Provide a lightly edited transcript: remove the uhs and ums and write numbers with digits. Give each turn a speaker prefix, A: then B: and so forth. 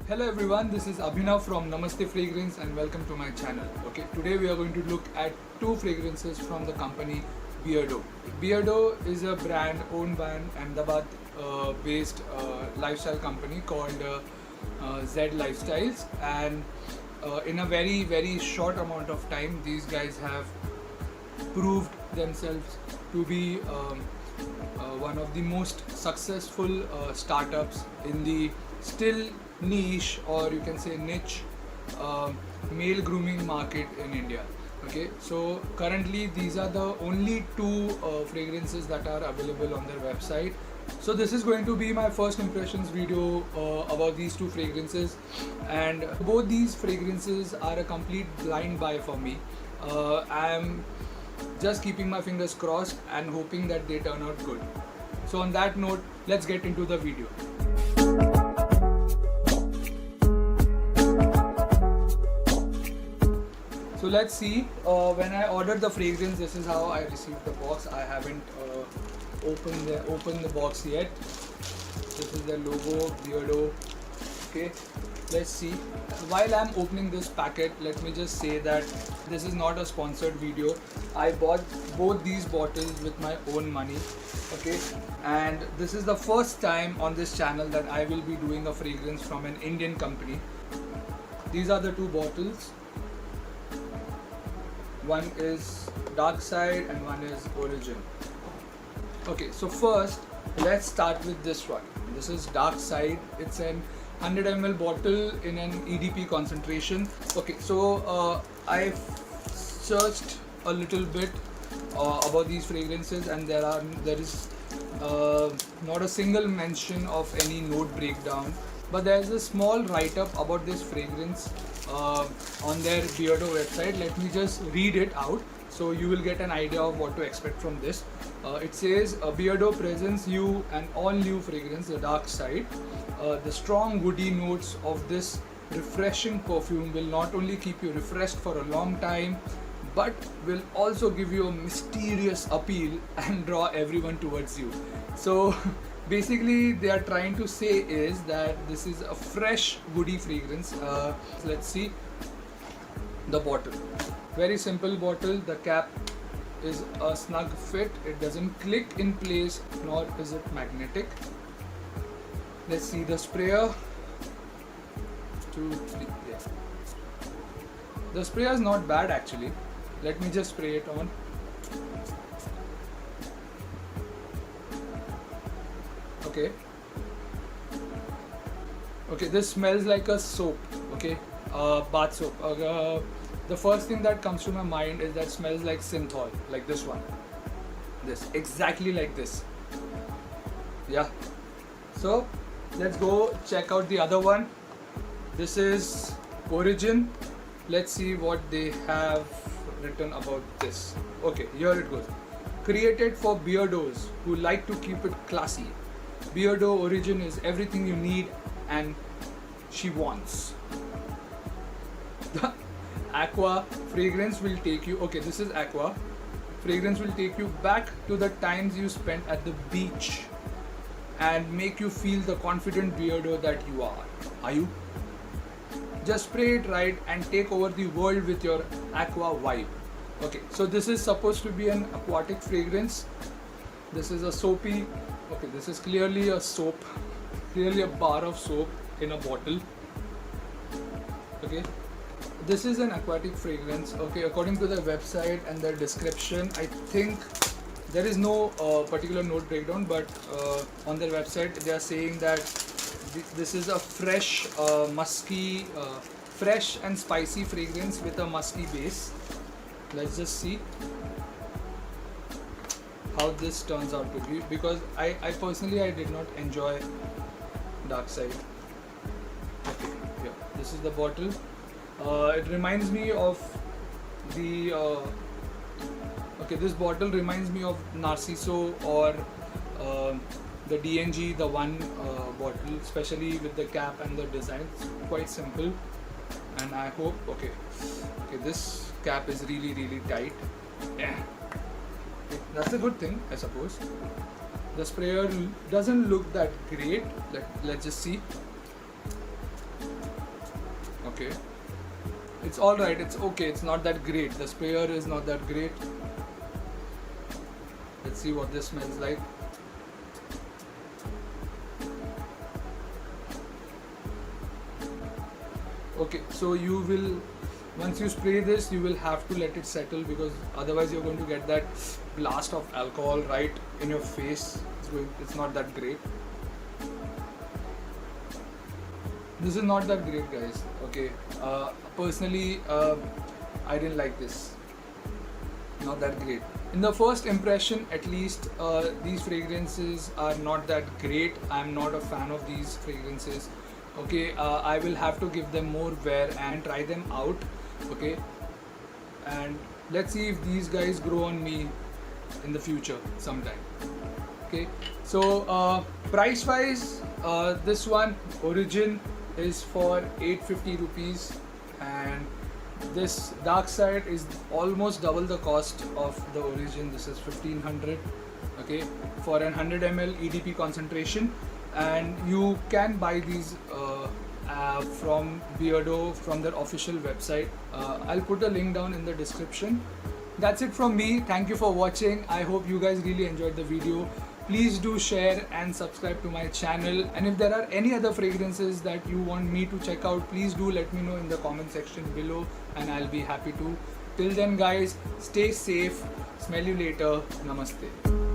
A: Hello everyone, this is Abhinav from Namaste Fragrance and welcome to my channel. Okay, today we are going to look at two fragrances from the company Beardo. Beardo is a brand owned by an Ahmedabad based lifestyle company called Z Lifestyles, and in a very short amount of time these guys have proved themselves to be one of the most successful startups in the still niche, or you can say niche, male grooming market in India. Okay, so currently these are the only two fragrances that are available on their website. So this is going to be my first impressions video about these two fragrances, and both these fragrances are a complete blind buy for me. I am just keeping my fingers crossed and hoping that they turn out good. So on that note, let's get into the video. So let's see, when I ordered the fragrance, this is how I received the box. I haven't opened the box yet. This is the logo, Beardo. Okay, let's see. While I'm opening this packet, let me just say that this is not a sponsored video. I bought both these bottles with my own money. Okay, and this is the first time on this channel that I will be doing a fragrance from an Indian company. These are the two bottles. One is Dark Side and one is Origin. Okay, so first let's start with this one. This is Dark Side. It's an 100 ml bottle in an EDP concentration. Okay, so I've searched a little bit about these fragrances, and there is not a single mention of any note breakdown, but there is a small write-up about this fragrance on their Beardo website. Let me just read it out so you will get an idea of what to expect from this. It says, Beardo presents you an all-new fragrance, the Dark Side. The strong woody notes of this refreshing perfume will not only keep you refreshed for a long time, but will also give you a mysterious appeal and draw everyone towards you. So basically they are trying to say is that this is a fresh woody fragrance. Let's see the bottle. Very simple bottle. The cap is a snug fit. It doesn't click in place, nor is it magnetic. Let's see the sprayer. 2, 3, yeah. The sprayer is not bad actually. Let me just spray it on. Okay, this smells like a soap. Okay, bath soap. The first thing that comes to my mind is that smells like synthol, like this one. This, exactly like this. Yeah. So let's go check out the other one. This is Origin. Let's see what they have written about this. Okay, here it goes. Created for beardos who like to keep it classy, Beardo Origin is everything you need and she wants. The Aqua fragrance will take you, okay, this is Aqua. Fragrance will take you back to the times you spent at the beach and make you feel the confident Beardo that you are. Are you? Just spray it right and take over the world with your Aqua vibe. Okay, so this is supposed to be an aquatic fragrance. This is a soapy, okay, this is clearly a soap, clearly a bar of soap in a bottle. Okay, this is an aquatic fragrance. Okay, according to the website and the description, I think there is no particular note breakdown, but on their website they are saying that this is a fresh, musky, fresh and spicy fragrance with a musky base. Let's just see how this turns out to be, because I personally I did not enjoy Dark Side. Okay, yeah, this is the bottle. It reminds me of the okay, this bottle reminds me of Narciso or the DNG, the one bottle, especially with the cap and the design. It's quite simple, and I hope, okay, this cap is really tight. Yeah. That's a good thing, I suppose. The sprayer doesn't look that great. Let's just see. Okay. It's alright, it's okay, it's not that great. The sprayer is not that great. Let's see what this smells like. Okay, so you will, once you spray this, you will have to let it settle, because otherwise you're going to get that blast of alcohol right in your face. It's not that great. This is not that great, guys. Okay, personally, I didn't like this. Not that great. In the first impression, at least, these fragrances are not that great. I'm not a fan of these fragrances. Okay, I will have to give them more wear and try them out. Okay, and let's see if these guys grow on me in the future sometime. Okay, so price wise, this one Origin is for 850 rupees, and this Dark Side is almost double the cost of the Origin. This is 1500, okay, for an 100 ml EDP concentration. And you can buy these from Beardo, from their official website. I'll put a link down in the description. That's it from me. Thank you for watching. I hope you guys really enjoyed the video. Please do share and subscribe to my channel. And if there are any other fragrances that you want me to check out, please do let me know in the comment section below, and I'll be happy to. Till then, guys, stay safe. Smell you later. Namaste.